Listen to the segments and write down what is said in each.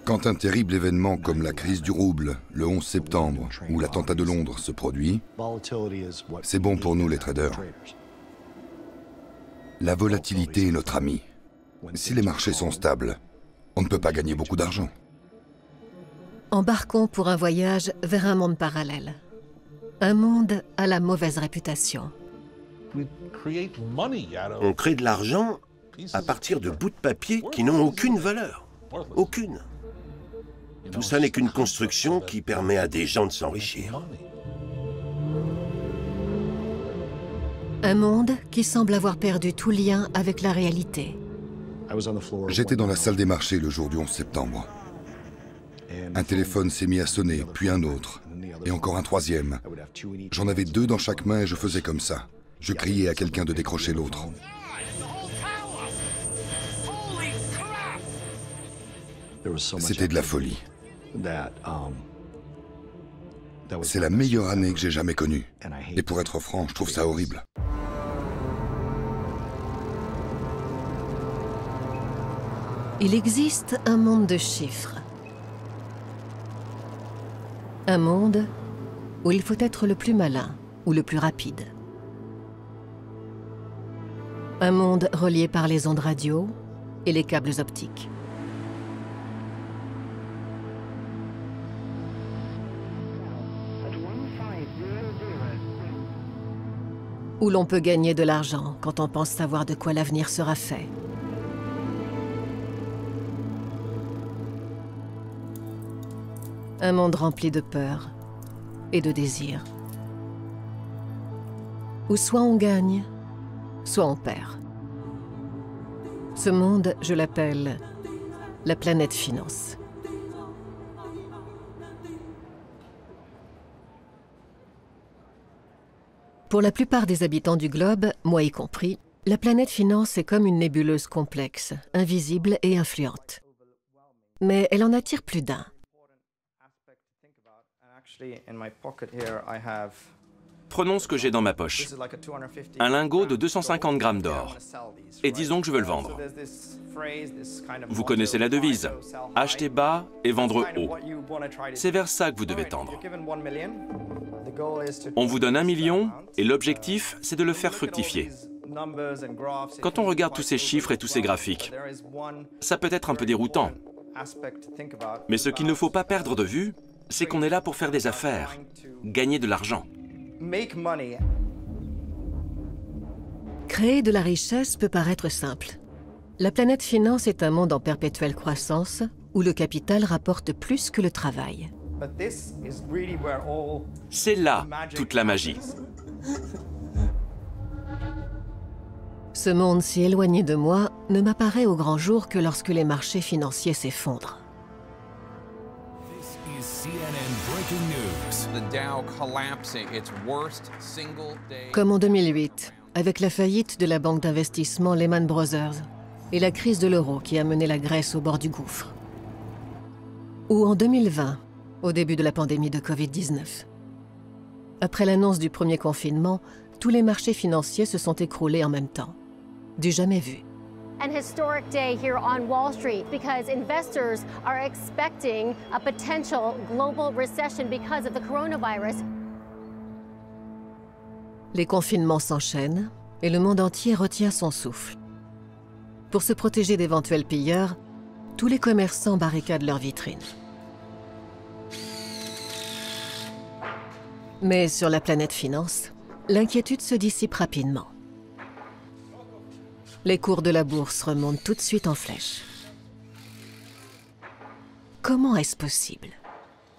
Quand un terrible événement comme la crise du rouble, le 11 septembre, ou l'attentat de Londres se produit, c'est bon pour nous les traders. La volatilité est notre ami. Si les marchés sont stables, on ne peut pas gagner beaucoup d'argent. Embarquons pour un voyage vers un monde parallèle. Un monde à la mauvaise réputation. On crée de l'argent à partir de bouts de papier qui n'ont aucune valeur. Aucune. Tout ça n'est qu'une construction qui permet à des gens de s'enrichir. Un monde qui semble avoir perdu tout lien avec la réalité. J'étais dans la salle des marchés le jour du 11 septembre. Un téléphone s'est mis à sonner, puis un autre, et encore un troisième. J'en avais 2 dans chaque main et je faisais comme ça. Je criais à quelqu'un de décrocher l'autre. C'était de la folie. C'est la meilleure année que j'ai jamais connue. Et pour être franc, je trouve ça horrible. Il existe un monde de chiffres. Un monde où il faut être le plus malin ou le plus rapide. Un monde relié par les ondes radio et les câbles optiques. Où l'on peut gagner de l'argent quand on pense savoir de quoi l'avenir sera fait. Un monde rempli de peur et de désir. Où soit on gagne, soit on perd. Ce monde, je l'appelle la planète finance. Pour la plupart des habitants du globe, moi y compris, la planète finance est comme une nébuleuse complexe, invisible et influente. Mais elle en attire plus d'un. Prenons ce que j'ai dans ma poche. Un lingot de 250 grammes d'or. Et disons que je veux le vendre. Vous connaissez la devise. Acheter bas et vendre haut. C'est vers ça que vous devez tendre. On vous donne 1 million et l'objectif, c'est de le faire fructifier. Quand on regarde tous ces chiffres et tous ces graphiques, ça peut être un peu déroutant. Mais ce qu'il ne faut pas perdre de vue, c'est qu'on est là pour faire des affaires, gagner de l'argent. Créer de la richesse peut paraître simple. La planète finance est un monde en perpétuelle croissance où le capital rapporte plus que le travail. C'est là toute la magie. Ce monde si éloigné de moi ne m'apparaît au grand jour que lorsque les marchés financiers s'effondrent. Comme en 2008, avec la faillite de la banque d'investissement Lehman Brothers et la crise de l'euro qui a mené la Grèce au bord du gouffre. Ou en 2020, au début de la pandémie de Covid-19. Après l'annonce du premier confinement, tous les marchés financiers se sont écroulés en même temps. Du jamais vu. An historic day here on Wall Street because investors are expecting a potential global recession because of the coronavirus. Les confinements s'enchaînent et le monde entier retient son souffle. Pour se protéger d'éventuels pilleurs, tous les commerçants barricadent leurs vitrines. Mais sur la planète finance, l'inquiétude se dissipe rapidement. Les cours de la bourse remontent tout de suite en flèche. Comment est-ce possible?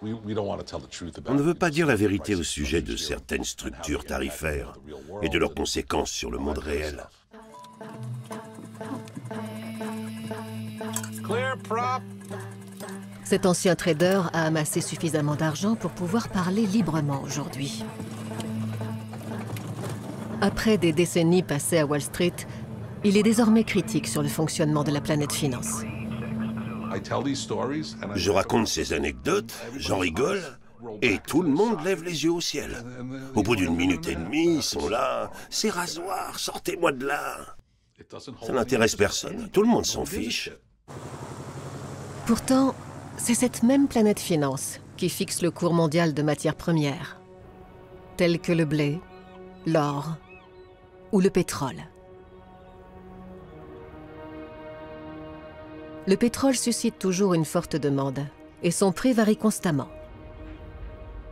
On ne veut pas dire la vérité au sujet de certaines structures tarifaires et de leurs conséquences sur le monde réel. Cet ancien trader a amassé suffisamment d'argent pour pouvoir parler librement aujourd'hui. Après des décennies passées à Wall Street, il est désormais critique sur le fonctionnement de la planète finance. Je raconte ces anecdotes, j'en rigole, et tout le monde lève les yeux au ciel. Au bout d'1 minute et demie, ils sont là. C'est rasoir, sortez-moi de là. Ça n'intéresse personne. Tout le monde s'en fiche. Pourtant, c'est cette même planète finance qui fixe le cours mondial de matières premières, telles que le blé, l'or ou le pétrole. Le pétrole suscite toujours une forte demande et son prix varie constamment.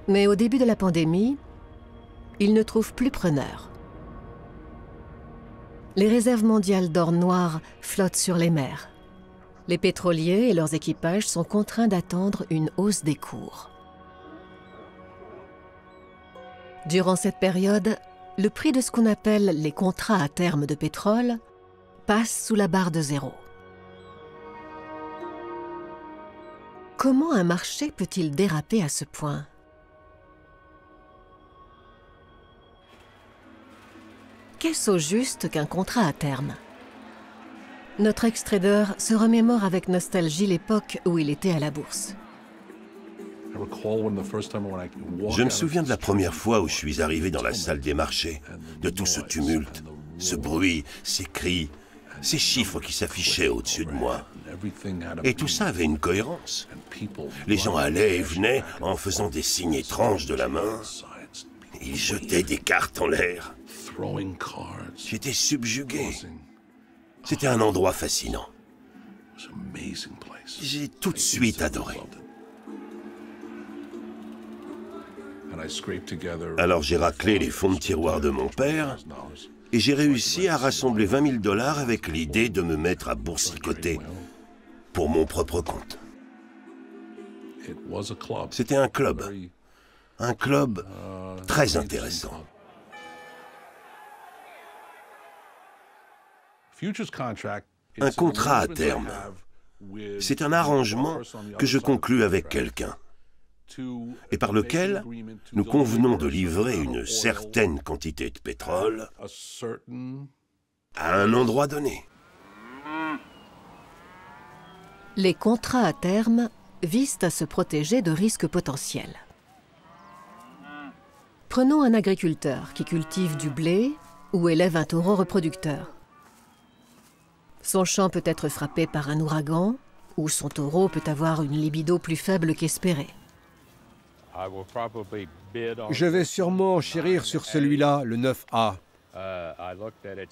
Mais au début de la pandémie, il ne trouve plus preneur. Les réserves mondiales d'or noir flottent sur les mers. Les pétroliers et leurs équipages sont contraints d'attendre une hausse des cours. Durant cette période, le prix de ce qu'on appelle les contrats à terme de pétrole passe sous la barre de zéro. Comment un marché peut-il déraper à ce point? Qu'est-ce au juste qu'un contrat à terme? Notre ex-trader se remémore avec nostalgie l'époque où il était à la bourse. Je me souviens de la première fois où je suis arrivé dans la salle des marchés, de tout ce tumulte, ce bruit, ces cris, ces chiffres qui s'affichaient au-dessus de moi. Et tout ça avait une cohérence. Les gens allaient et venaient en faisant des signes étranges de la main. Ils jetaient des cartes en l'air. J'étais subjugué. C'était un endroit fascinant. J'ai tout de suite adoré. Alors j'ai raclé les fonds de tiroir de mon père et j'ai réussi à rassembler 20 000 $ avec l'idée de me mettre à boursicoter pour mon propre compte. C'était un club très intéressant. Un contrat à terme, c'est un arrangement que je conclus avec quelqu'un et par lequel nous convenons de livrer une certaine quantité de pétrole à un endroit donné. Les contrats à terme visent à se protéger de risques potentiels. Prenons un agriculteur qui cultive du blé ou élève un taureau reproducteur. Son champ peut être frappé par un ouragan ou son taureau peut avoir une libido plus faible qu'espéré. Je vais sûrement enchérir sur celui-là, le 9A.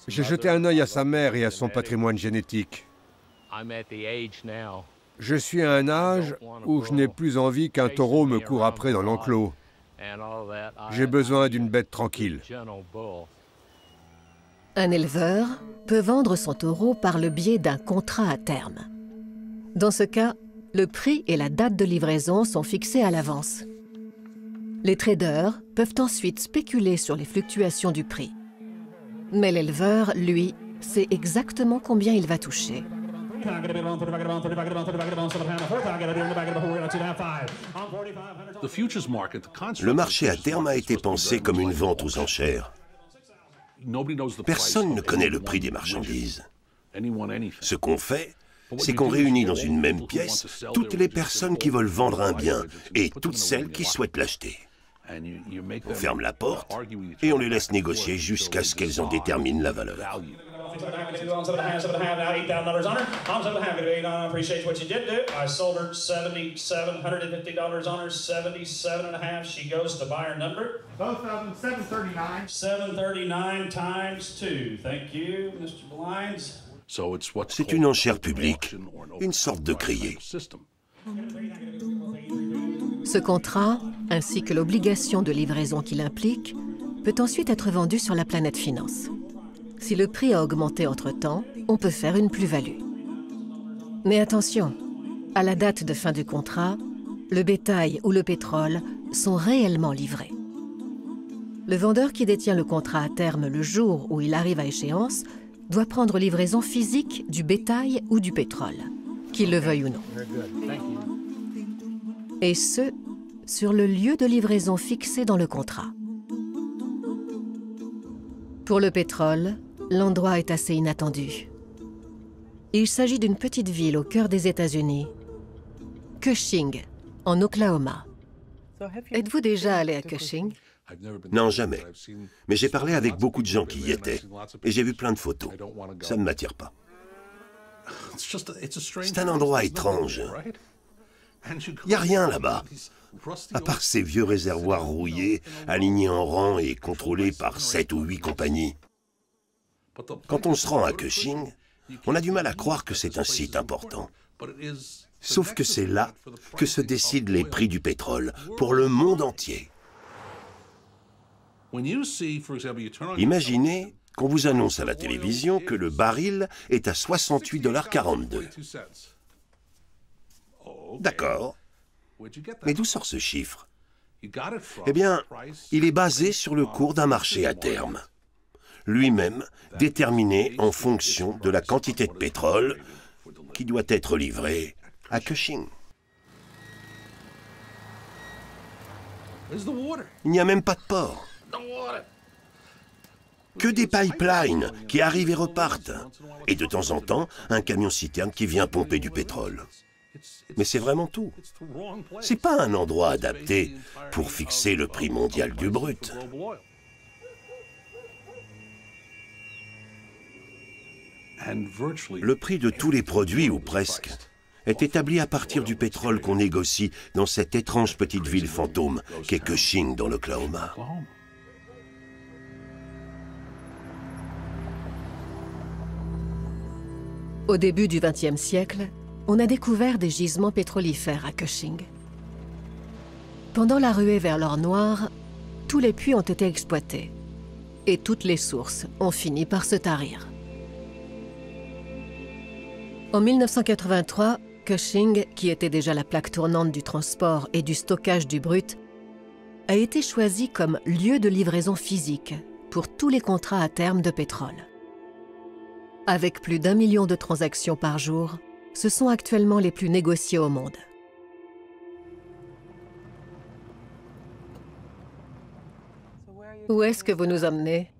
J'ai jeté un œil à sa mère et à son patrimoine génétique. Je suis à un âge où je n'ai plus envie qu'un taureau me court après dans l'enclos. J'ai besoin d'une bête tranquille. Un éleveur peut vendre son taureau par le biais d'un contrat à terme. Dans ce cas, le prix et la date de livraison sont fixés à l'avance. Les traders peuvent ensuite spéculer sur les fluctuations du prix. Mais l'éleveur, lui, sait exactement combien il va toucher. Le marché à terme a été pensé comme une vente aux enchères. Personne ne connaît le prix des marchandises. Ce qu'on fait, c'est qu'on réunit dans une même pièce toutes les personnes qui veulent vendre un bien et toutes celles qui souhaitent l'acheter. On ferme la porte et on les laisse négocier jusqu'à ce qu'elles en déterminent la valeur. C'est une enchère publique, une sorte de crier. Ce contrat, ainsi que l'obligation de livraison qu'il implique, peut ensuite être vendu sur la planète finance. Si le prix a augmenté entre-temps, on peut faire une plus-value. Mais attention, à la date de fin du contrat, le bétail ou le pétrole sont réellement livrés. Le vendeur qui détient le contrat à terme le jour où il arrive à échéance doit prendre livraison physique du bétail ou du pétrole, qu'il le veuille ou non. Et ce, sur le lieu de livraison fixé dans le contrat. Pour le pétrole, l'endroit est assez inattendu. Il s'agit d'une petite ville au cœur des États-Unis, Cushing, en Oklahoma. Êtes-vous déjà allé à Cushing? Non, jamais. Mais j'ai parlé avec beaucoup de gens qui y étaient. Et j'ai vu plein de photos. Ça ne m'attire pas. C'est un endroit étrange. Il n'y a rien là-bas. À part ces vieux réservoirs rouillés, alignés en rang et contrôlés par 7 ou 8 compagnies. Quand on se rend à Cushing, on a du mal à croire que c'est un site important. Sauf que c'est là que se décident les prix du pétrole, pour le monde entier. Imaginez qu'on vous annonce à la télévision que le baril est à 68,42 $. D'accord. Mais d'où sort ce chiffre? Eh bien, il est basé sur le cours d'un marché à terme. Lui-même déterminé en fonction de la quantité de pétrole qui doit être livrée à Cushing. Il n'y a même pas de port. Que des pipelines qui arrivent et repartent. Et de temps en temps, un camion-citerne qui vient pomper du pétrole. Mais c'est vraiment tout. C'est pas un endroit adapté pour fixer le prix mondial du brut. Le prix de tous les produits, ou presque, est établi à partir du pétrole qu'on négocie dans cette étrange petite ville fantôme qu'est Cushing dans l'Oklahoma. Au début du XXe siècle, on a découvert des gisements pétrolifères à Cushing. Pendant la ruée vers l'or noir, tous les puits ont été exploités et toutes les sources ont fini par se tarir. En 1983, Cushing, qui était déjà la plaque tournante du transport et du stockage du brut, a été choisi comme lieu de livraison physique pour tous les contrats à terme de pétrole. Avec plus d'1 million de transactions par jour, ce sont actuellement les plus négociés au monde. Où est-ce que vous nous emmenez?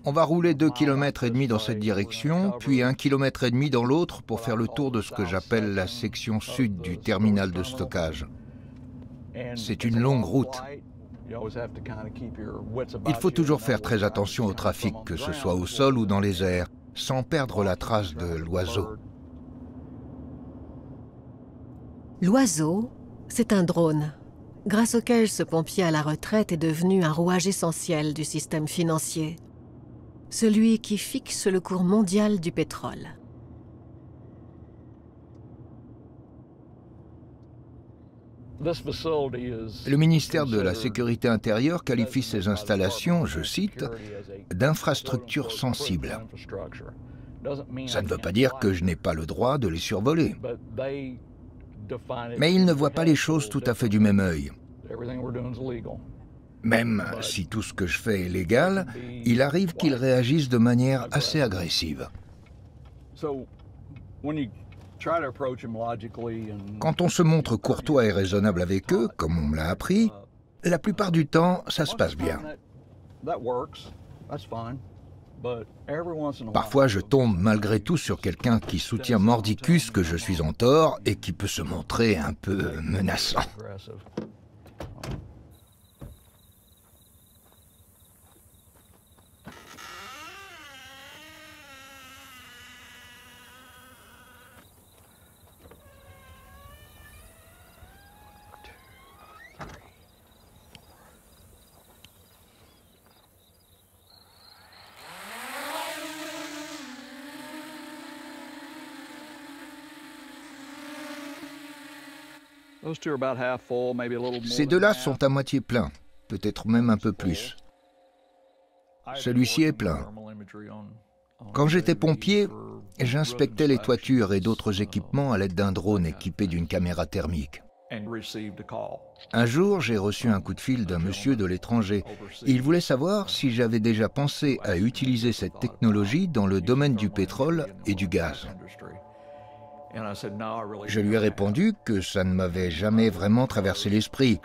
On va rouler 2,5 km dans cette direction, puis 1,5 km dans l'autre pour faire le tour de ce que j'appelle la section sud du terminal de stockage. C'est une longue route. Il faut toujours faire très attention au trafic, que ce soit au sol ou dans les airs, sans perdre la trace de l'oiseau. L'oiseau, c'est un drone, grâce auquel ce pompier à la retraite est devenu un rouage essentiel du système financier, celui qui fixe le cours mondial du pétrole. Le ministère de la Sécurité intérieure qualifie ces installations, je cite, d'infrastructures sensibles. Ça ne veut pas dire que je n'ai pas le droit de les survoler. Mais ils ne voient pas les choses tout à fait du même œil. Même si tout ce que je fais est légal, il arrive qu'ils réagissent de manière assez agressive. Quand on se montre courtois et raisonnable avec eux, comme on me l'a appris, la plupart du temps, ça se passe bien. Parfois, je tombe malgré tout sur quelqu'un qui soutient mordicus que je suis en tort et qui peut se montrer un peu menaçant. Ces deux-là sont à moitié pleins, peut-être même un peu plus. Celui-ci est plein. Quand j'étais pompier, j'inspectais les toitures et d'autres équipements à l'aide d'un drone équipé d'une caméra thermique. Un jour, j'ai reçu un coup de fil d'un monsieur de l'étranger. Il voulait savoir si j'avais déjà pensé à utiliser cette technologie dans le domaine du pétrole et du gaz. Je lui ai répondu que ça ne m'avait jamais vraiment traversé l'esprit.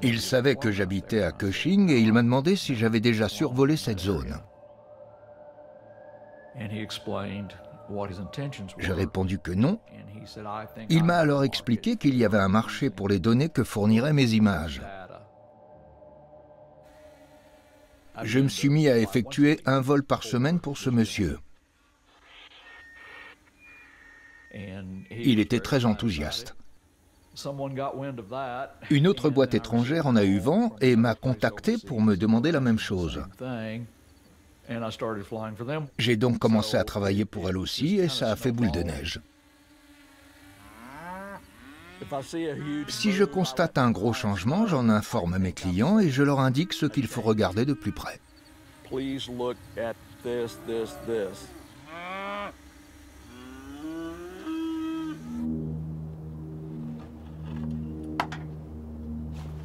Il savait que j'habitais à Cushing et il m'a demandé si j'avais déjà survolé cette zone. J'ai répondu que non, Il m'a alors expliqué qu'il y avait un marché pour les données que fourniraient mes images. Je me suis mis à effectuer un vol par semaine pour ce monsieur. Il était très enthousiaste. Une autre boîte étrangère en a eu vent et m'a contacté pour me demander la même chose. J'ai donc commencé à travailler pour elle aussi et ça a fait boule de neige. Si je constate un gros changement, j'en informe mes clients et je leur indique ce qu'il faut regarder de plus près.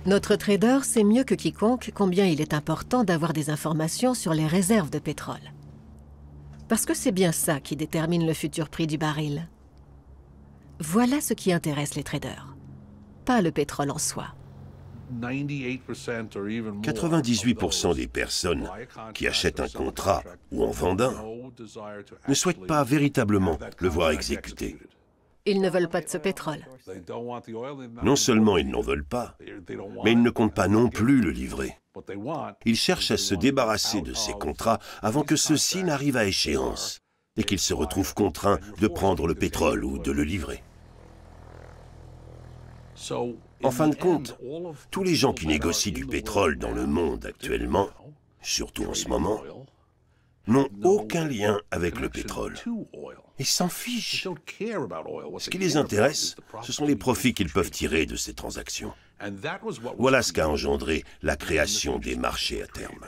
Notre trader sait mieux que quiconque combien il est important d'avoir des informations sur les réserves de pétrole. Parce que c'est bien ça qui détermine le futur prix du baril. Voilà ce qui intéresse les traders, pas le pétrole en soi. 98% des personnes qui achètent un contrat ou en vendent un ne souhaitent pas véritablement le voir exécuté. Ils ne veulent pas de ce pétrole. Non seulement ils n'en veulent pas, mais ils ne comptent pas non plus le livrer. Ils cherchent à se débarrasser de ces contrats avant que ceux-ci n'arrivent à échéance et qu'ils se retrouvent contraints de prendre le pétrole ou de le livrer. En fin de compte, tous les gens qui négocient du pétrole dans le monde actuellement, surtout en ce moment, n'ont aucun lien avec le pétrole. Ils s'en fichent. Ce qui les intéresse, ce sont les profits qu'ils peuvent tirer de ces transactions. Voilà ce qu'a engendré la création des marchés à terme.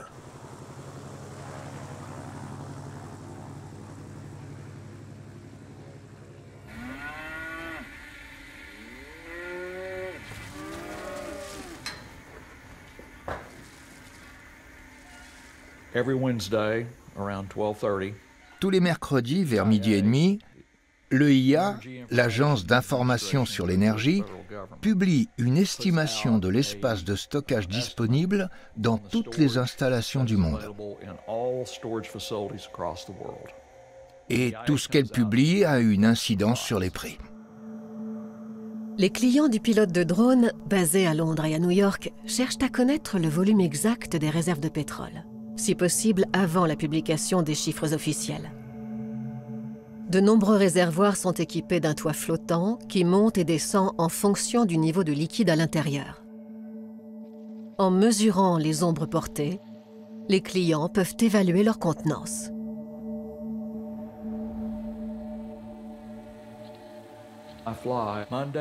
Tous les mercredis, vers 12h30, l'EIA, l'Agence d'information sur l'énergie, publie une estimation de l'espace de stockage disponible dans toutes les installations du monde. Et tout ce qu'elle publie a une incidence sur les prix. Les clients du pilote de drone, basés à Londres et à New York, cherchent à connaître le volume exact des réserves de pétrole, si possible avant la publication des chiffres officiels. De nombreux réservoirs sont équipés d'un toit flottant qui monte et descend en fonction du niveau de liquide à l'intérieur. En mesurant les ombres portées, les clients peuvent évaluer leur contenance.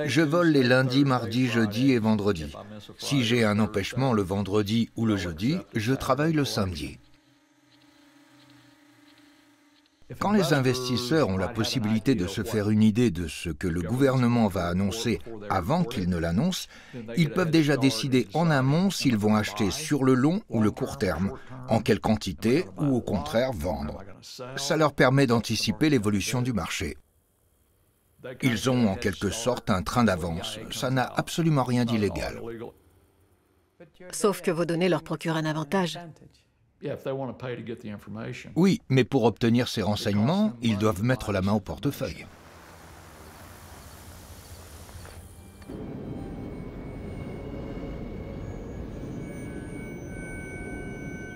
Je vole les lundis, mardis, jeudis et vendredis. Si j'ai un empêchement le vendredi ou le jeudi, je travaille le samedi. Quand les investisseurs ont la possibilité de se faire une idée de ce que le gouvernement va annoncer avant qu'il ne l'annonce, ils peuvent déjà décider en amont s'ils vont acheter sur le long ou le court terme, en quelle quantité ou au contraire vendre. Ça leur permet d'anticiper l'évolution du marché. Ils ont en quelque sorte un train d'avance. Ça n'a absolument rien d'illégal. Sauf que vos données leur procurent un avantage. Oui, mais pour obtenir ces renseignements, ils doivent mettre la main au portefeuille.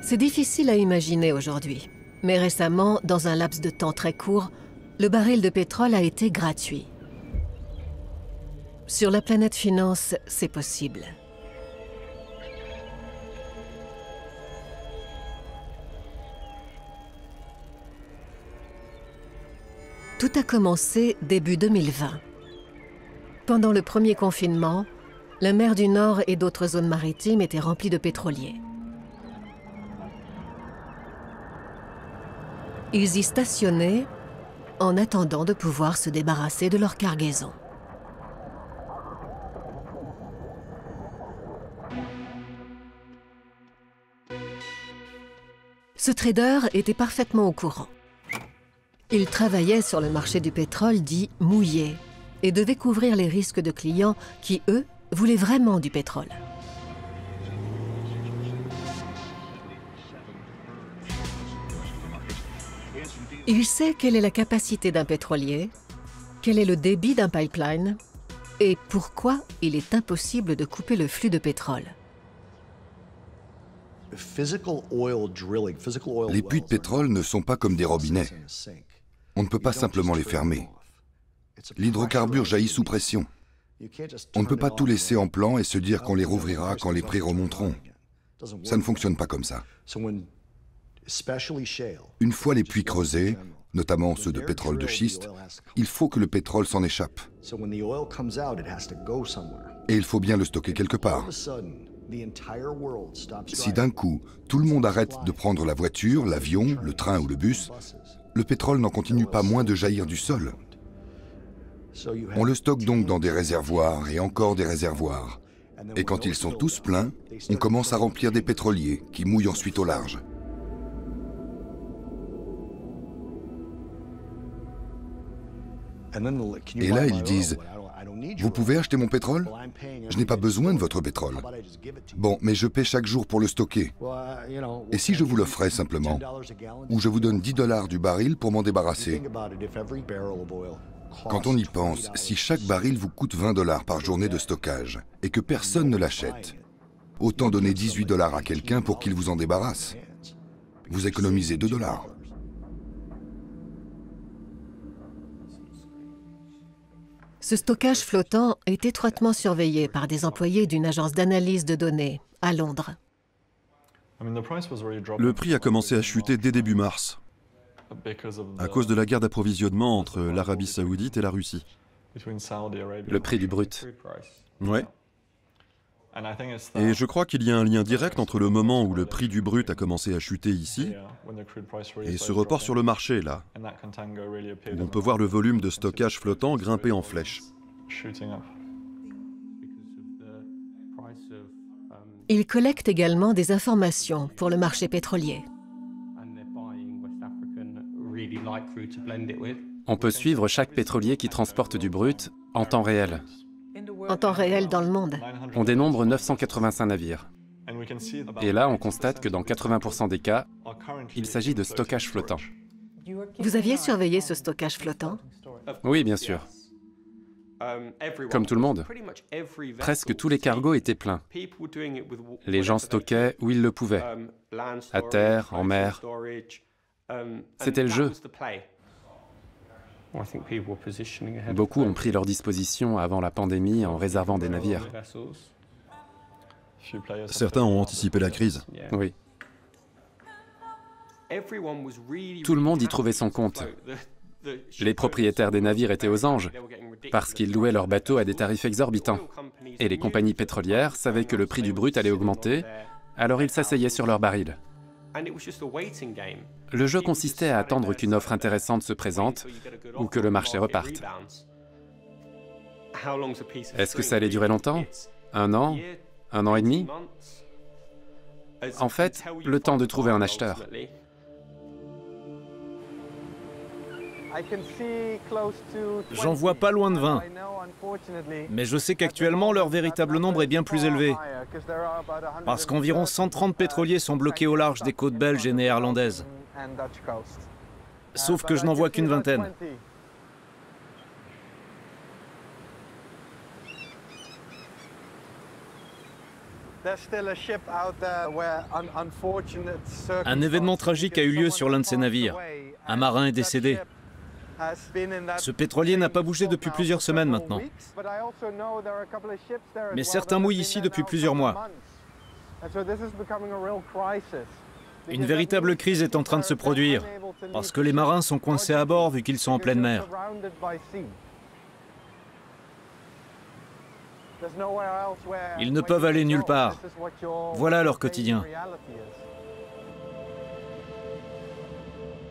C'est difficile à imaginer aujourd'hui, mais récemment, dans un laps de temps très court, le baril de pétrole a été gratuit. Sur la planète finance, c'est possible. Tout a commencé début 2020. Pendant le premier confinement, la mer du Nord et d'autres zones maritimes étaient remplies de pétroliers. Ils y stationnaient en attendant de pouvoir se débarrasser de leur cargaison. Ce trader était parfaitement au courant. Il travaillait sur le marché du pétrole dit mouillé et devait couvrir les risques de clients qui, eux, voulaient vraiment du pétrole. Il sait quelle est la capacité d'un pétrolier Quel est le débit d'un pipeline? Et pourquoi il est impossible de couper le flux de pétrole? Les puits de pétrole ne sont pas comme des robinets. On ne peut pas simplement les fermer. L'hydrocarbure jaillit sous pression. On ne peut pas tout laisser en plan et se dire qu'on les rouvrira quand les prix remonteront. Ça ne fonctionne pas comme ça. Une fois les puits creusés, notamment ceux de pétrole de schiste, il faut que le pétrole s'en échappe. Et il faut bien le stocker quelque part. Si d'un coup, tout le monde arrête de prendre la voiture, l'avion, le train ou le bus, le pétrole n'en continue pas moins de jaillir du sol. On le stocke donc dans des réservoirs et encore des réservoirs. Et quand ils sont tous pleins, on commence à remplir des pétroliers qui mouillent ensuite au large. Et là, ils disent « Vous pouvez acheter mon pétrole? Je n'ai pas besoin de votre pétrole. Bon, mais je paie chaque jour pour le stocker. Et si je vous l'offrais simplement? Ou je vous donne 10 $ du baril pour m'en débarrasser? » Quand on y pense, si chaque baril vous coûte 20 $ par journée de stockage et que personne ne l'achète, autant donner 18 $ à quelqu'un pour qu'il vous en débarrasse. Vous économisez 2 $. Ce stockage flottant est étroitement surveillé par des employés d'une agence d'analyse de données à Londres. Le prix a commencé à chuter dès début mars, à cause de la guerre d'approvisionnement entre l'Arabie Saoudite et la Russie. Le prix du brut. Ouais. Et je crois qu'il y a un lien direct entre le moment où le prix du brut a commencé à chuter ici et ce report sur le marché, là, où on peut voir le volume de stockage flottant grimper en flèche. Il collecte également des informations pour le marché pétrolier. On peut suivre chaque pétrolier qui transporte du brut en temps réel. En temps réel dans le monde. On dénombre 985 navires. Et là, on constate que dans 80% des cas, il s'agit de stockage flottant. Vous aviez surveillé ce stockage flottant? Oui, bien sûr. Comme tout le monde. Presque tous les cargos étaient pleins. Les gens stockaient où ils le pouvaient. À terre, en mer. C'était le jeu. Beaucoup ont pris leur disposition avant la pandémie en réservant des navires. Certains ont anticipé la crise. Oui. Tout le monde y trouvait son compte. Les propriétaires des navires étaient aux anges, parce qu'ils louaient leurs bateaux à des tarifs exorbitants. Et les compagnies pétrolières savaient que le prix du brut allait augmenter, alors ils s'asseyaient sur leurs barils. Le jeu consistait à attendre qu'une offre intéressante se présente ou que le marché reparte. Est-ce que ça allait durer longtemps? 1 an? 1 an et demi? En fait, le temps de trouver un acheteur. J'en vois pas loin de 20. Mais je sais qu'actuellement, leur véritable nombre est bien plus élevé. Parce qu'environ 130 pétroliers sont bloqués au large des côtes belges et néerlandaises. Sauf que je n'en vois qu'une vingtaine. Un événement tragique a eu lieu sur l'un de ces navires. Un marin est décédé. Ce pétrolier n'a pas bougé depuis plusieurs semaines maintenant. Mais certains mouillent ici depuis plusieurs mois. Une véritable crise est en train de se produire, parce que les marins sont coincés à bord vu qu'ils sont en pleine mer. Ils ne peuvent aller nulle part. Voilà leur quotidien.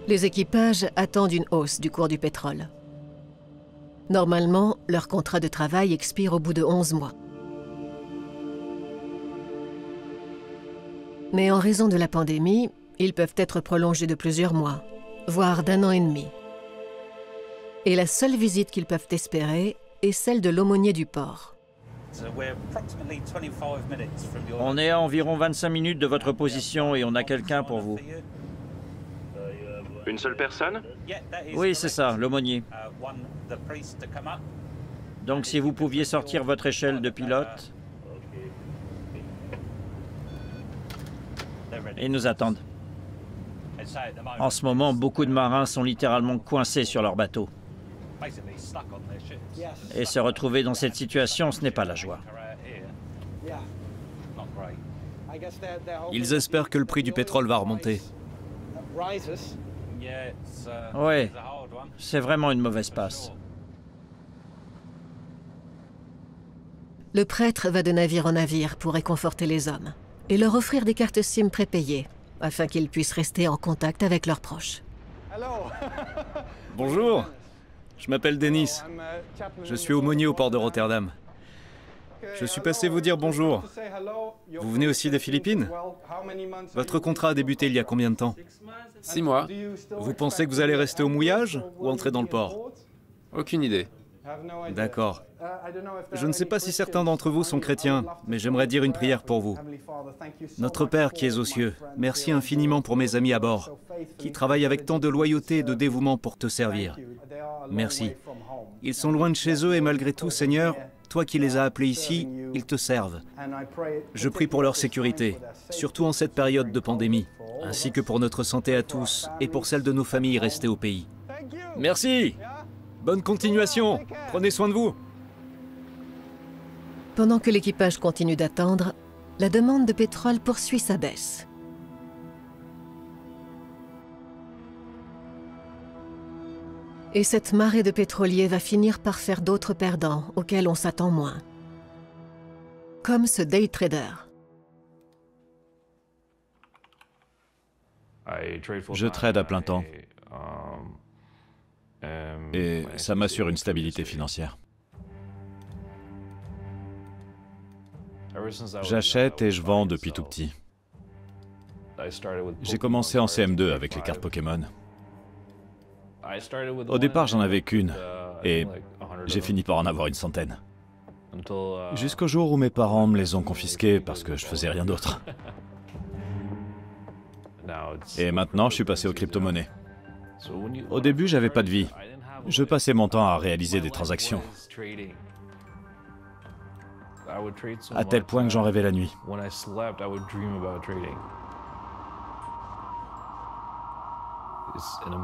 Les équipages attendent une hausse du cours du pétrole. Normalement, leur contrat de travail expire au bout de 11 mois. Mais en raison de la pandémie, ils peuvent être prolongés de plusieurs mois, voire d'1 an et demi. Et la seule visite qu'ils peuvent espérer est celle de l'aumônier du port. On est à environ 25 minutes de votre position et on a quelqu'un pour vous. Une seule personne? Oui, c'est ça, l'aumônier. Donc si vous pouviez sortir votre échelle de pilote... Ils nous attendent. En ce moment, beaucoup de marins sont littéralement coincés sur leur bateau. Et se retrouver dans cette situation, ce n'est pas la joie. Ils espèrent que le prix du pétrole va remonter. Oui, c'est vraiment une mauvaise passe. Le prêtre va de navire en navire pour réconforter les hommes et leur offrir des cartes SIM prépayées afin qu'ils puissent rester en contact avec leurs proches. Bonjour, je m'appelle Denis. Je suis aumônier au port de Rotterdam. Je suis passé vous dire bonjour. Vous venez aussi des Philippines? Votre contrat a débuté il y a combien de temps? 6 mois. Vous pensez que vous allez rester au mouillage ou entrer dans le port? Aucune idée. D'accord. Je ne sais pas si certains d'entre vous sont chrétiens, mais j'aimerais dire une prière pour vous. Notre Père qui es aux cieux, merci infiniment pour mes amis à bord, qui travaillent avec tant de loyauté et de dévouement pour te servir. Merci. Ils sont loin de chez eux et malgré tout, Seigneur, toi qui les as appelés ici, ils te servent. Je prie pour leur sécurité, surtout en cette période de pandémie, ainsi que pour notre santé à tous et pour celle de nos familles restées au pays. Merci. Bonne continuation. Prenez soin de vous. Pendant que l'équipage continue d'attendre, la demande de pétrole poursuit sa baisse. Et cette marée de pétroliers va finir par faire d'autres perdants auxquels on s'attend moins. Comme ce day trader. Je trade à plein temps. Et ça m'assure une stabilité financière. J'achète et je vends depuis tout petit. J'ai commencé en CM2 avec les cartes Pokémon. Au départ, j'en avais qu'une, et j'ai fini par en avoir une centaine. Jusqu'au jour où mes parents me les ont confisquées parce que je faisais rien d'autre. Et maintenant, je suis passé aux crypto-monnaies. Au début, j'avais pas de vie. Je passais mon temps à réaliser des transactions. À tel point que j'en rêvais la nuit.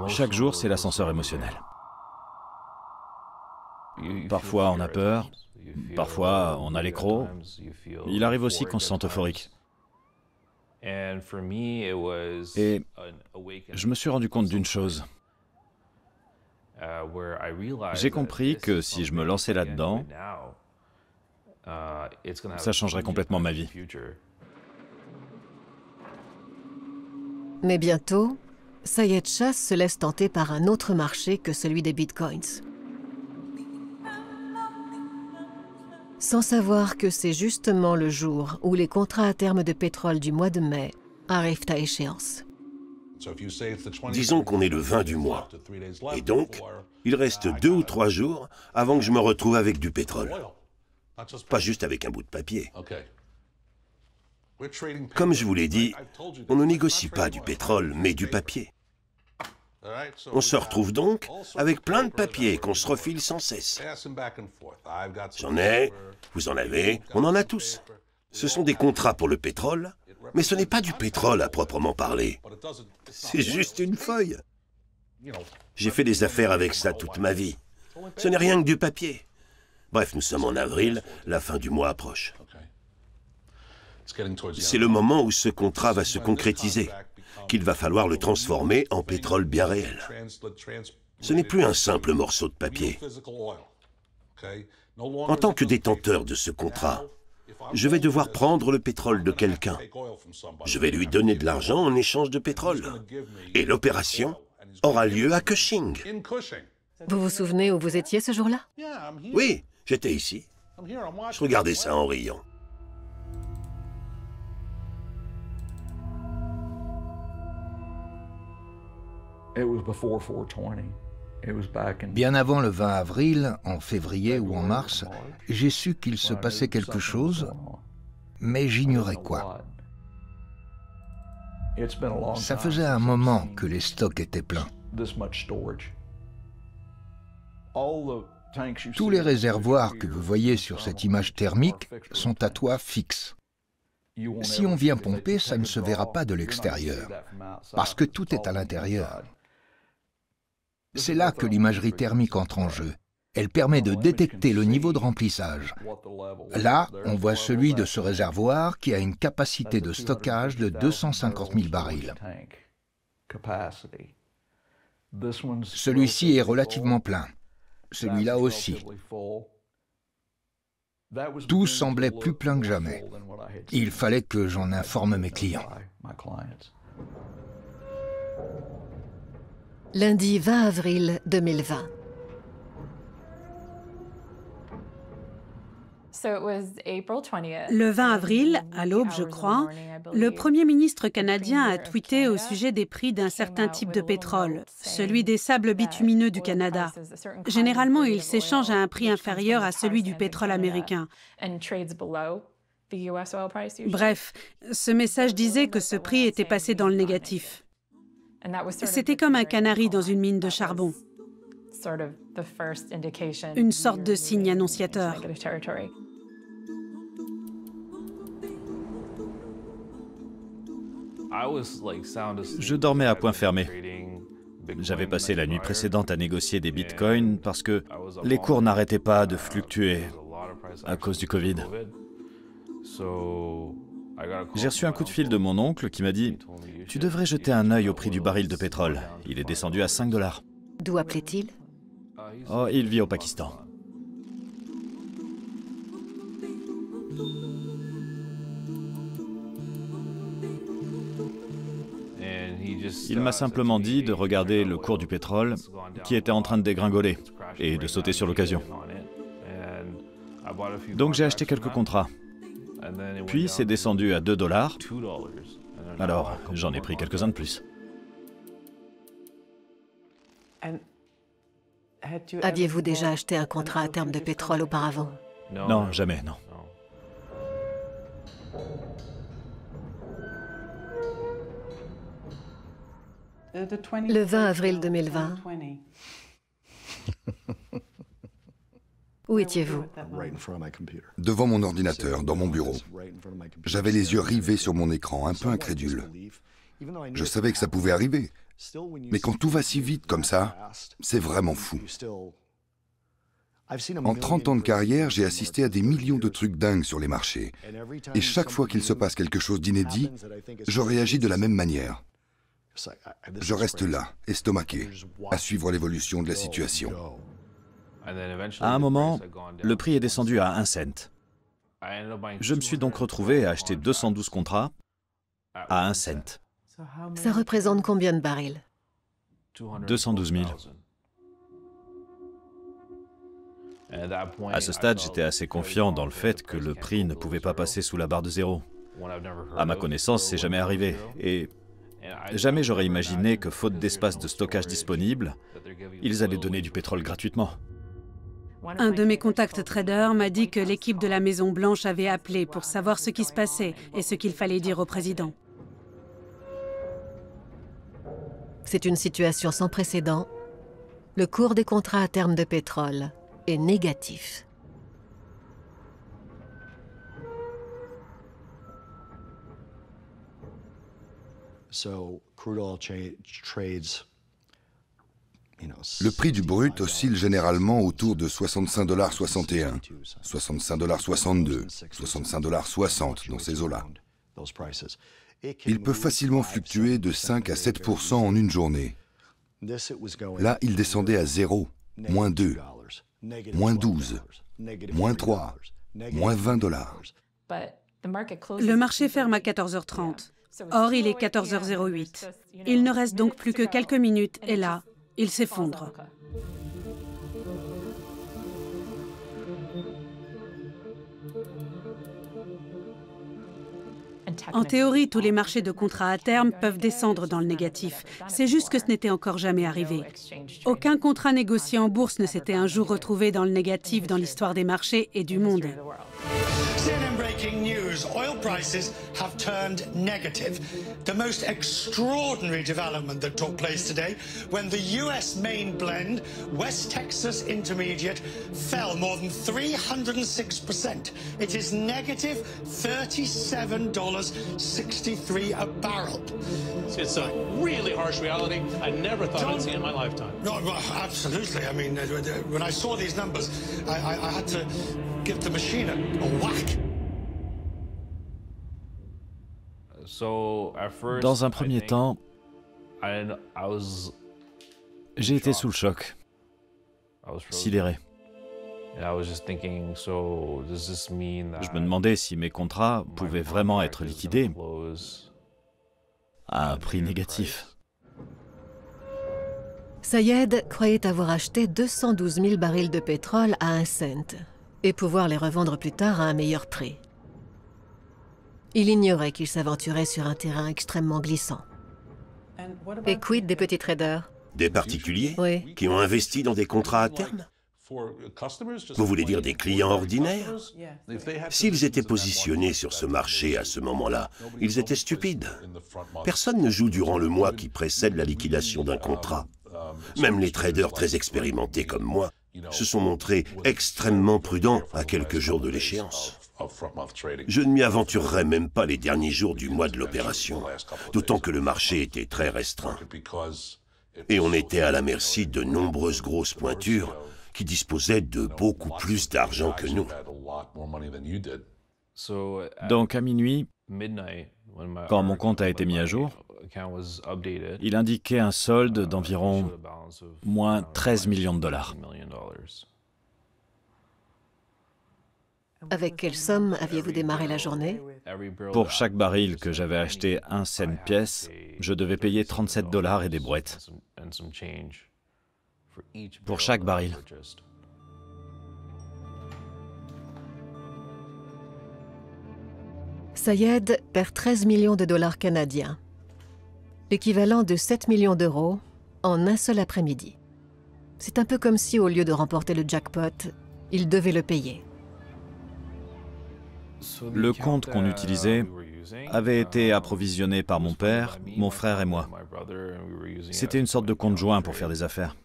Chaque jour, c'est l'ascenseur émotionnel. Parfois, on a peur. Parfois, on a l'écroc. Il arrive aussi qu'on se sente euphorique. Et je me suis rendu compte d'une chose. J'ai compris que si je me lançais là-dedans, ça changerait complètement ma vie. Mais bientôt, Syed Shah se laisse tenter par un autre marché que celui des bitcoins. Sans savoir que c'est justement le jour où les contrats à terme de pétrole du mois de mai arrivent à échéance. Disons qu'on est le 20 du mois. Et donc, il reste 2 ou 3 jours avant que je me retrouve avec du pétrole. Pas juste avec un bout de papier. Comme je vous l'ai dit, on ne négocie pas du pétrole, mais du papier. On se retrouve donc avec plein de papiers qu'on se refile sans cesse. J'en ai, vous en avez, on en a tous. Ce sont des contrats pour le pétrole, mais ce n'est pas du pétrole à proprement parler. C'est juste une feuille. J'ai fait des affaires avec ça toute ma vie. Ce n'est rien que du papier. Bref, nous sommes en avril, la fin du mois approche. C'est le moment où ce contrat va se concrétiser, qu'il va falloir le transformer en pétrole bien réel. Ce n'est plus un simple morceau de papier. En tant que détenteur de ce contrat, je vais devoir prendre le pétrole de quelqu'un. Je vais lui donner de l'argent en échange de pétrole. Et l'opération aura lieu à Cushing. Vous vous souvenez où vous étiez ce jour-là? Oui, j'étais ici. Je regardais ça en riant. Bien avant le 20 avril, en février ou en mars, j'ai su qu'il se passait quelque chose, mais j'ignorais quoi. Ça faisait un moment que les stocks étaient pleins. Tous les réservoirs que vous voyez sur cette image thermique sont à toit fixe. Si on vient pomper, ça ne se verra pas de l'extérieur, parce que tout est à l'intérieur. C'est là que l'imagerie thermique entre en jeu. Elle permet de détecter le niveau de remplissage. Là, on voit celui de ce réservoir qui a une capacité de stockage de 250 000 barils. Celui-ci est relativement plein. Celui-là aussi. Tout semblait plus plein que jamais. Il fallait que j'en informe mes clients. Lundi 20 avril 2020. Le 20 avril, à l'aube je crois, le Premier ministre canadien a tweeté au sujet des prix d'un certain type de pétrole, celui des sables bitumineux du Canada. Généralement, il s'échange à un prix inférieur à celui du pétrole américain. Bref, ce message disait que ce prix était passé dans le négatif. C'était comme un canari dans une mine de charbon. Une sorte de signe annonciateur. Je dormais à point fermé. J'avais passé la nuit précédente à négocier des bitcoins parce que les cours n'arrêtaient pas de fluctuer à cause du Covid. J'ai reçu un coup de fil de mon oncle qui m'a dit « Tu devrais jeter un œil au prix du baril de pétrole. Il est descendu à 5 $. » D'où appelait-il? Oh, il vit au Pakistan. Il m'a simplement dit de regarder le cours du pétrole qui était en train de dégringoler et de sauter sur l'occasion. Donc j'ai acheté quelques contrats. Puis c'est descendu à 2 $. Alors j'en ai pris quelques-uns de plus. Aviez-vous déjà acheté un contrat à terme de pétrole auparavant? Non, jamais, non. Le 20 avril 2020. Où étiez-vous? Devant mon ordinateur, dans mon bureau. J'avais les yeux rivés sur mon écran, un peu incrédule. Je savais que ça pouvait arriver. Mais quand tout va si vite comme ça, c'est vraiment fou. En 30 ans de carrière, j'ai assisté à des millions de trucs dingues sur les marchés. Et chaque fois qu'il se passe quelque chose d'inédit, je réagis de la même manière. Je reste là, estomaqué, à suivre l'évolution de la situation. À un moment, le prix est descendu à 1 cent. Je me suis donc retrouvé à acheter 212 contrats à 1 cent. Ça représente combien de barils? 212 000. À ce stade, j'étais assez confiant dans le fait que le prix ne pouvait pas passer sous la barre de zéro. À ma connaissance, c'est jamais arrivé. Et jamais j'aurais imaginé que, faute d'espace de stockage disponible, ils allaient donner du pétrole gratuitement. Un de mes contacts traders m'a dit que l'équipe de la Maison-Blanche avait appelé pour savoir ce qui se passait et ce qu'il fallait dire au président. C'est une situation sans précédent. Le cours des contrats à terme de pétrole est négatif. Le prix du brut oscille généralement autour de 65,61 $, 65,62 $, 65,60 $ dans ces eaux-là. Il peut facilement fluctuer de 5 à 7% en une journée. Là, il descendait à 0, moins 2, moins 12, moins 3, moins 20 $. Le marché ferme à 14h30. Or, il est 14h08. Il ne reste donc plus que quelques minutes et là, il s'effondre. En théorie, tous les marchés de contrats à terme peuvent descendre dans le négatif. C'est juste que ce n'était encore jamais arrivé. Aucun contrat négocié en bourse ne s'était un jour retrouvé dans le négatif dans l'histoire des marchés et du monde. Breaking news. Oil prices have turned negative. The most extraordinary development that took place today when the US main blend, West Texas Intermediate, fell more than 306%. It is negative $37.63 a barrel. It's a really harsh reality. I never thought I'd see in my lifetime. No, absolutely. I mean, when I saw these numbers, I had to give the machine a whack. Dans un premier temps, j'ai été sous le choc, sidéré. Je me demandais si mes contrats pouvaient vraiment être liquidés à un prix négatif. Sayed croyait avoir acheté 212 000 barils de pétrole à 1 cent et pouvoir les revendre plus tard à un meilleur prix. Il ignorait qu'il s'aventurait sur un terrain extrêmement glissant. Et quid des petits traders? Des particuliers? Oui. Qui ont investi dans des contrats à terme? Vous voulez dire des clients ordinaires? S'ils étaient positionnés sur ce marché à ce moment-là, ils étaient stupides. Personne ne joue durant le mois qui précède la liquidation d'un contrat. Même les traders très expérimentés comme moi se sont montrés extrêmement prudents à quelques jours de l'échéance. Je ne m'y aventurerai même pas les derniers jours du mois de l'opération, d'autant que le marché était très restreint. Et on était à la merci de nombreuses grosses pointures qui disposaient de beaucoup plus d'argent que nous. Donc à minuit, quand mon compte a été mis à jour, il indiquait un solde d'environ moins 13 millions de dollars. Avec quelle somme aviez-vous démarré la journée? Pour chaque baril que j'avais acheté 1 cent pièce, je devais payer 37 dollars et des brouettes. Pour chaque baril. Sayed perd 13 millions de dollars canadiens, l'équivalent de 7 millions d'euros en un seul après-midi. C'est un peu comme si, au lieu de remporter le jackpot, il devait le payer. Le compte qu'on utilisait avait été approvisionné par mon père, mon frère et moi. C'était une sorte de compte joint pour faire des affaires.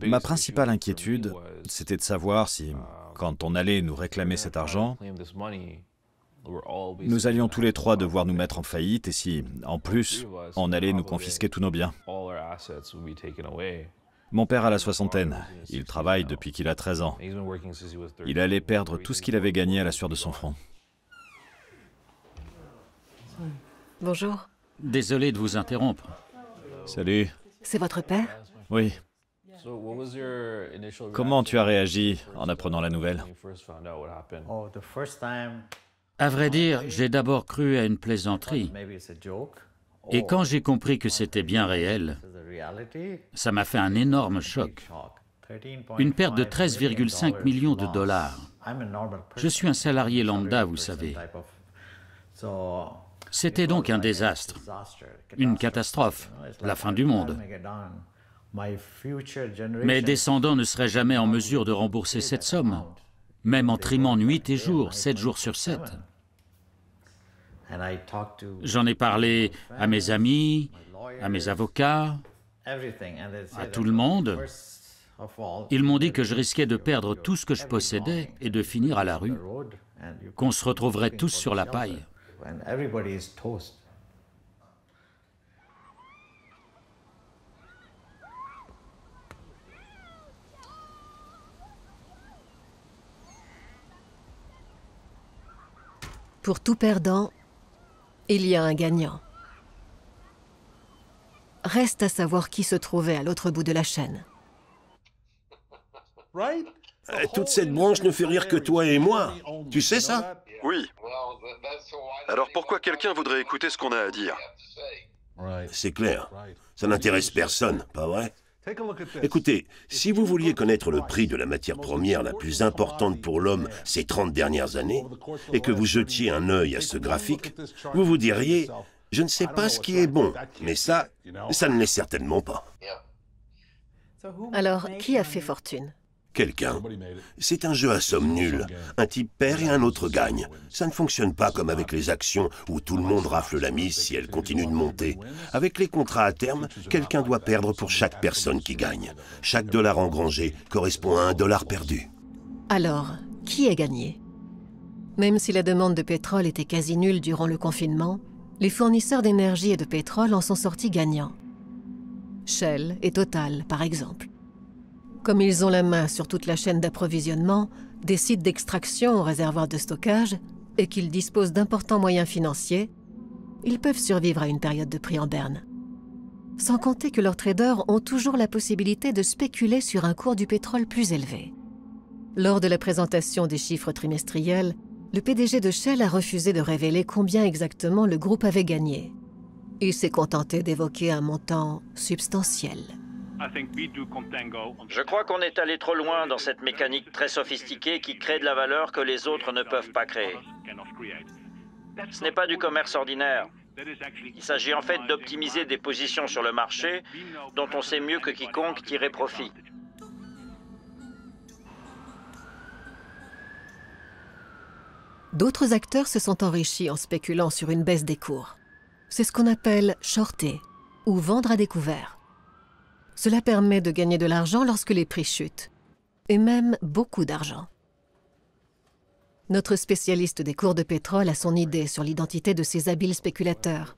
Ma principale inquiétude, c'était de savoir si, quand on allait nous réclamer cet argent, nous allions tous les trois devoir nous mettre en faillite et si, en plus, on allait nous confisquer tous nos biens. Mon père a la soixantaine. Il travaille depuis qu'il a 13 ans. Il allait perdre tout ce qu'il avait gagné à la sueur de son front. Bonjour. Désolé de vous interrompre. Salut. C'est votre père? Oui. Comment tu as réagi en apprenant la nouvelle? À vrai dire, j'ai d'abord cru à une plaisanterie. Et quand j'ai compris que c'était bien réel, ça m'a fait un énorme choc. Une perte de 13,5 millions de dollars. Je suis un salarié lambda, vous savez. C'était donc un désastre, une catastrophe, la fin du monde. Mes descendants ne seraient jamais en mesure de rembourser cette somme, même en trimant nuit et jour, 7 jours sur 7. J'en ai parlé à mes amis, à mes avocats, à tout le monde. Ils m'ont dit que je risquais de perdre tout ce que je possédais et de finir à la rue, qu'on se retrouverait tous sur la paille. Pour tout perdant, il y a un gagnant. Reste à savoir qui se trouvait à l'autre bout de la chaîne. Toute cette branche ne fait rire que toi et moi. Tu sais ça? Oui. Alors pourquoi quelqu'un voudrait écouter ce qu'on a à dire? C'est clair. Ça n'intéresse personne, pas vrai? Écoutez, si vous vouliez connaître le prix de la matière première la plus importante pour l'homme ces 30 dernières années, et que vous jetiez un œil à ce graphique, vous vous diriez, je ne sais pas ce qui est bon, mais ça ne l'est certainement pas. Alors, qui a fait fortune? Quelqu'un. C'est un jeu à somme nulle. Un type perd et un autre gagne. Ça ne fonctionne pas comme avec les actions où tout le monde rafle la mise si elle continue de monter. Avec les contrats à terme, quelqu'un doit perdre pour chaque personne qui gagne. Chaque dollar engrangé correspond à un dollar perdu. Alors, qui a gagné? Même si la demande de pétrole était quasi nulle durant le confinement, les fournisseurs d'énergie et de pétrole en sont sortis gagnants. Shell et Total, par exemple. Comme ils ont la main sur toute la chaîne d'approvisionnement, des sites d'extraction aux réservoirs de stockage, et qu'ils disposent d'importants moyens financiers, ils peuvent survivre à une période de prix en berne. Sans compter que leurs traders ont toujours la possibilité de spéculer sur un cours du pétrole plus élevé. Lors de la présentation des chiffres trimestriels, le PDG de Shell a refusé de révéler combien exactement le groupe avait gagné. Il s'est contenté d'évoquer un montant substantiel. Je crois qu'on est allé trop loin dans cette mécanique très sophistiquée qui crée de la valeur que les autres ne peuvent pas créer. Ce n'est pas du commerce ordinaire. Il s'agit en fait d'optimiser des positions sur le marché dont on sait mieux que quiconque tirer profit. D'autres acteurs se sont enrichis en spéculant sur une baisse des cours. C'est ce qu'on appelle shorter, ou vendre à découvert. Cela permet de gagner de l'argent lorsque les prix chutent, et même beaucoup d'argent. Notre spécialiste des cours de pétrole a son idée sur l'identité de ces habiles spéculateurs.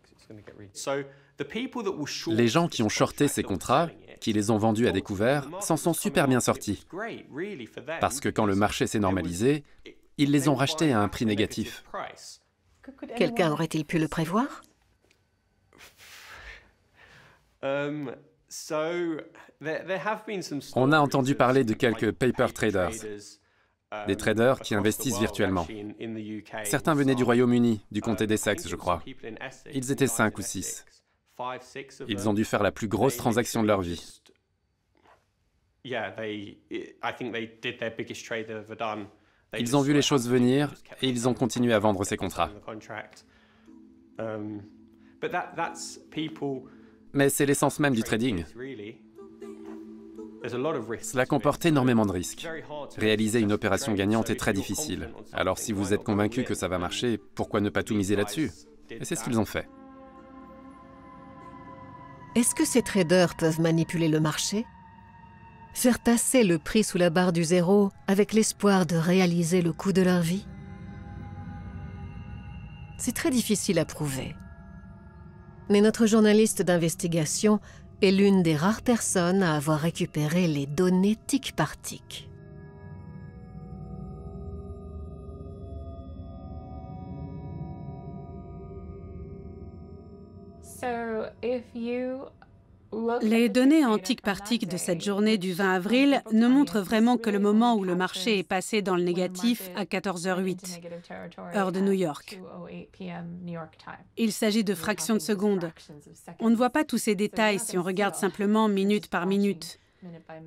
Les gens qui ont shorté ces contrats, qui les ont vendus à découvert, s'en sont super bien sortis. Parce que quand le marché s'est normalisé, ils les ont rachetés à un prix négatif. Quelqu'un aurait-il pu le prévoir? On a entendu parler de quelques paper traders, des traders qui investissent virtuellement. Certains venaient du Royaume-Uni, du comté d'Essex, je crois. Ils étaient 5 ou 6. Ils ont dû faire la plus grosse transaction de leur vie. Ils ont vu les choses venir et ils ont continué à vendre ces contrats. Mais c'est l'essence même du trading. Cela comporte énormément de risques. Réaliser une opération gagnante est très difficile. Alors si vous êtes convaincu que ça va marcher, pourquoi ne pas tout miser là-dessus? Et c'est ce qu'ils ont fait. Est-ce que ces traders peuvent manipuler le marché? Faire tasser le prix sous la barre du zéro avec l'espoir de réaliser le coup de leur vie? C'est très difficile à prouver. Mais notre journaliste d'investigation est l'une des rares personnes à avoir récupéré les données tic par tic. Les données en tic par tic de cette journée du 20 avril ne montrent vraiment que le moment où le marché est passé dans le négatif à 14h08, heure de New York. Il s'agit de fractions de secondes. On ne voit pas tous ces détails si on regarde simplement minute par minute.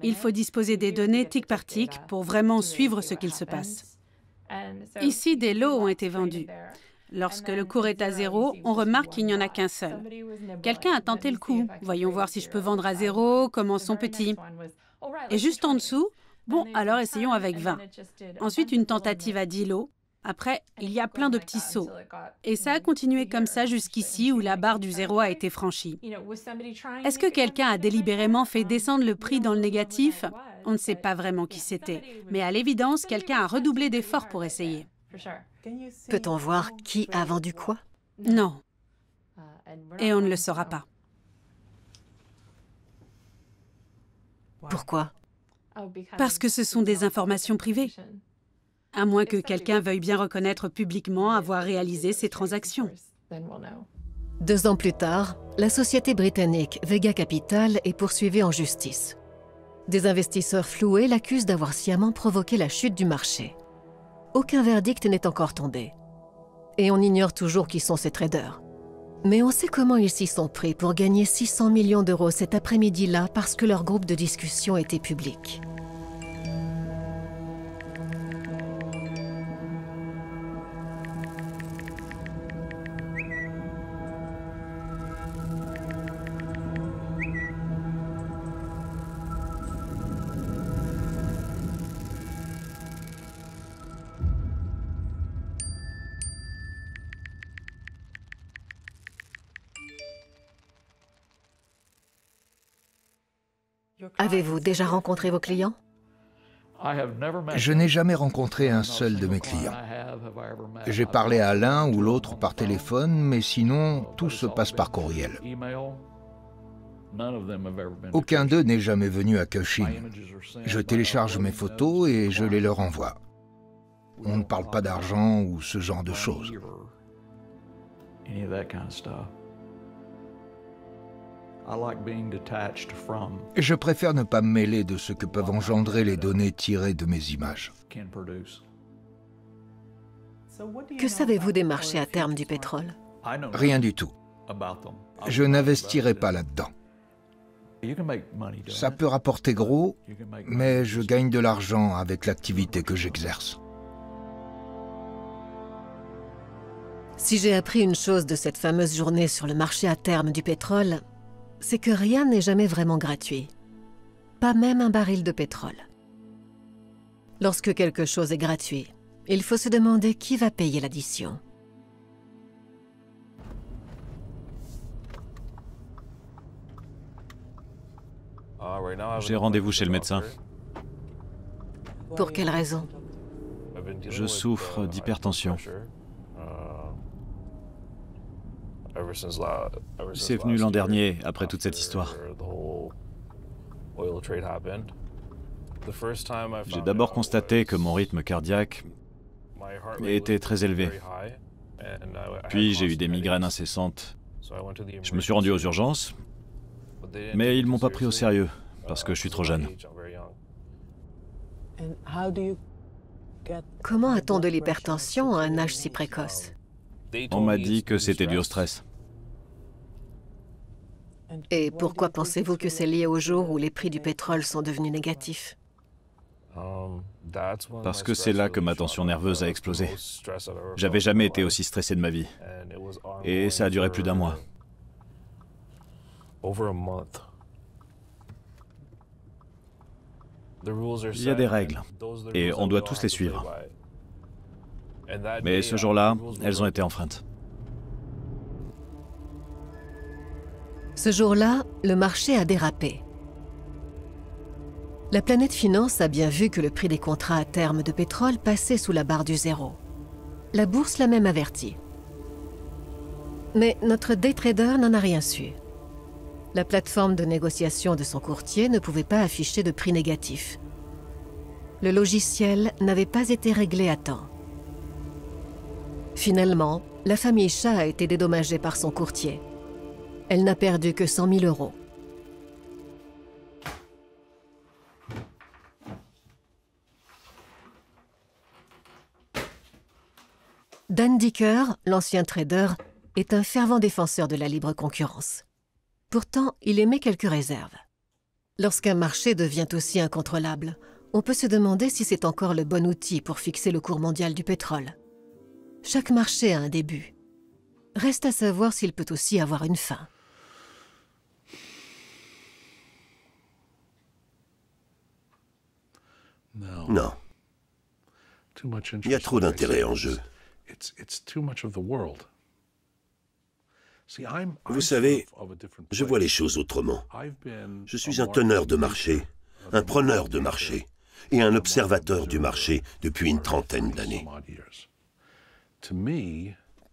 Il faut disposer des données tic par tic pour vraiment suivre ce qu'il se passe. Ici, des lots ont été vendus. Lorsque le cours est à zéro, on remarque qu'il n'y en a qu'un seul. Quelqu'un a tenté le coup. Voyons voir si je peux vendre à zéro, commençons petit. Et juste en dessous, bon, alors essayons avec 20. Ensuite, une tentative à 10 lots. Après, il y a plein de petits sauts. Et ça a continué comme ça jusqu'ici où la barre du zéro a été franchie. Est-ce que quelqu'un a délibérément fait descendre le prix dans le négatif? On ne sait pas vraiment qui c'était. Mais à l'évidence, quelqu'un a redoublé d'efforts pour essayer. Peut-on voir qui a vendu quoi? Non. Et on ne le saura pas. Pourquoi? Parce que ce sont des informations privées. À moins que quelqu'un veuille bien reconnaître publiquement avoir réalisé ces transactions. 2 ans plus tard, la société britannique Vega Capital est poursuivie en justice. Des investisseurs floués l'accusent d'avoir sciemment provoqué la chute du marché. Aucun verdict n'est encore tombé. Et on ignore toujours qui sont ces traders. Mais on sait comment ils s'y sont pris pour gagner 600 millions d'euros cet après-midi-là parce que leur groupe de discussion était public. Avez-vous déjà rencontré vos clients? Je n'ai jamais rencontré un seul de mes clients. J'ai parlé à l'un ou l'autre par téléphone, mais sinon, tout se passe par courriel. Aucun d'eux n'est jamais venu à Cushing. Je télécharge mes photos et je les leur envoie. On ne parle pas d'argent ou ce genre de choses. Je préfère ne pas me mêler de ce que peuvent engendrer les données tirées de mes images. Que savez-vous des marchés à terme du pétrole? Rien du tout. Je n'investirai pas là-dedans. Ça peut rapporter gros, mais je gagne de l'argent avec l'activité que j'exerce. Si j'ai appris une chose de cette fameuse journée sur le marché à terme du pétrole, c'est que rien n'est jamais vraiment gratuit. Pas même un baril de pétrole. Lorsque quelque chose est gratuit, il faut se demander qui va payer l'addition. J'ai rendez-vous chez le médecin. Pour quelle raison? Je souffre d'hypertension. C'est venu l'an dernier, après toute cette histoire. J'ai d'abord constaté que mon rythme cardiaque était très élevé. Puis j'ai eu des migraines incessantes. Je me suis rendu aux urgences, mais ils ne m'ont pas pris au sérieux, parce que je suis trop jeune. Comment a-t-on de l'hypertension à un âge si précoce? On m'a dit que c'était dû au stress. Et pourquoi pensez-vous que c'est lié au jour où les prix du pétrole sont devenus négatifs? Parce que c'est là que ma tension nerveuse a explosé. J'avais jamais été aussi stressé de ma vie. Et ça a duré plus d'un mois. Il y a des règles, et on doit tous les suivre. Mais ce jour-là, elles ont été enfreintes. Ce jour-là, le marché a dérapé. La planète finance a bien vu que le prix des contrats à terme de pétrole passait sous la barre du zéro. La bourse l'a même averti. Mais notre day trader n'en a rien su. La plateforme de négociation de son courtier ne pouvait pas afficher de prix négatif. Le logiciel n'avait pas été réglé à temps. Finalement, la famille Shah a été dédommagée par son courtier. Elle n'a perdu que 100 000 €. Dan Dicker, l'ancien trader, est un fervent défenseur de la libre concurrence. Pourtant, il émet quelques réserves. Lorsqu'un marché devient aussi incontrôlable, on peut se demander si c'est encore le bon outil pour fixer le cours mondial du pétrole. Chaque marché a un début. Reste à savoir s'il peut aussi avoir une fin. Non. Il y a trop d'intérêt en jeu. Vous savez, je vois les choses autrement. Je suis un teneur de marché, un preneur de marché et un observateur du marché depuis une trentaine d'années.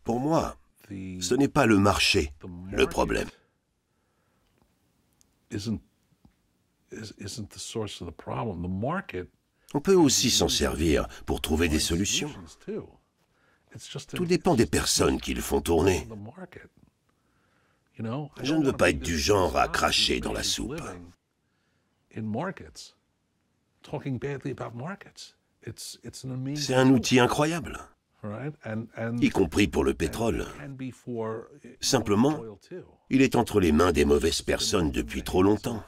Pour moi, ce n'est pas le marché le problème. On peut aussi s'en servir pour trouver des solutions. Tout dépend des personnes qui le font tourner. Je ne veux pas être du genre à cracher dans la soupe. C'est un outil incroyable, y compris pour le pétrole. Simplement, il est entre les mains des mauvaises personnes depuis trop longtemps.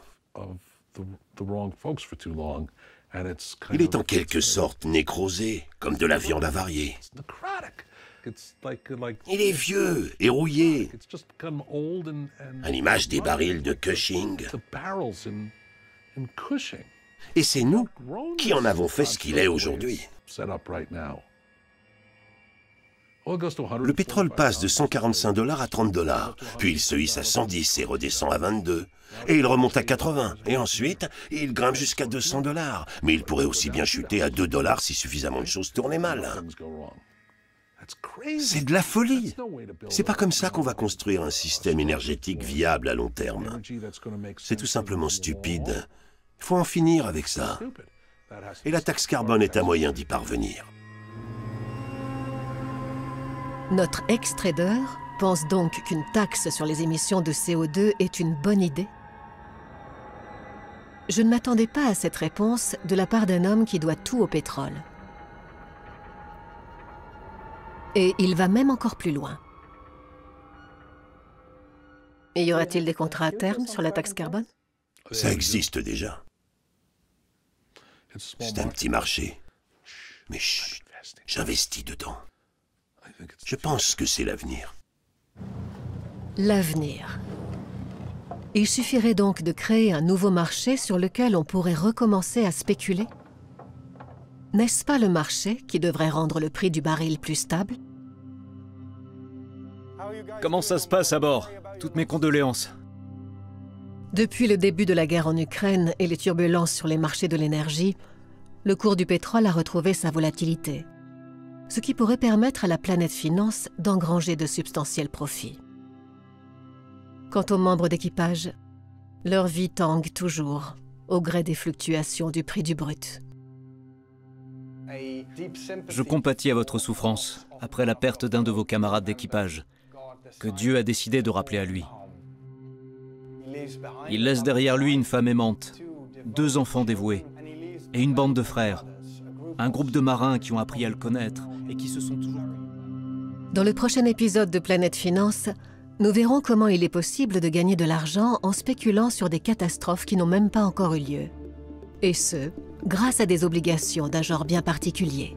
Il est en quelque sorte nécrosé, comme de la viande avariée. Il est vieux et rouillé, à l'image des barils de Cushing. Et c'est nous qui en avons fait ce qu'il est aujourd'hui. Le pétrole passe de 145 $ à 30 $, puis il se hisse à 110 et redescend à 22, et il remonte à 80, et ensuite il grimpe jusqu'à 200 $. Mais il pourrait aussi bien chuter à 2 $ si suffisamment de choses tournaient mal. C'est de la folie. C'est pas comme ça qu'on va construire un système énergétique viable à long terme. C'est tout simplement stupide. Il faut en finir avec ça. Et la taxe carbone est un moyen d'y parvenir. Notre ex-trader pense donc qu'une taxe sur les émissions de CO2 est une bonne idée? Je ne m'attendais pas à cette réponse de la part d'un homme qui doit tout au pétrole. Et il va même encore plus loin. Et y aura-t-il des contrats à terme sur la taxe carbone? Ça existe déjà. C'est un petit marché. Mais chut, j'investis dedans. Je pense que c'est l'avenir. L'avenir. Il suffirait donc de créer un nouveau marché sur lequel on pourrait recommencer à spéculer? N'est-ce pas le marché qui devrait rendre le prix du baril plus stable? Comment ça se passe à bord? Toutes mes condoléances. Depuis le début de la guerre en Ukraine et les turbulences sur les marchés de l'énergie, le cours du pétrole a retrouvé sa volatilité, ce qui pourrait permettre à la planète finance d'engranger de substantiels profits. Quant aux membres d'équipage, leur vie tangue toujours, au gré des fluctuations du prix du brut. Je compatis à votre souffrance, après la perte d'un de vos camarades d'équipage, que Dieu a décidé de rappeler à lui. Il laisse derrière lui une femme aimante, 2 enfants dévoués, et une bande de frères, un groupe de marins qui ont appris à le connaître et qui se sont toujours... Dans le prochain épisode de Planète Finance, nous verrons comment il est possible de gagner de l'argent en spéculant sur des catastrophes qui n'ont même pas encore eu lieu. Et ce, grâce à des obligations d'un genre bien particulier.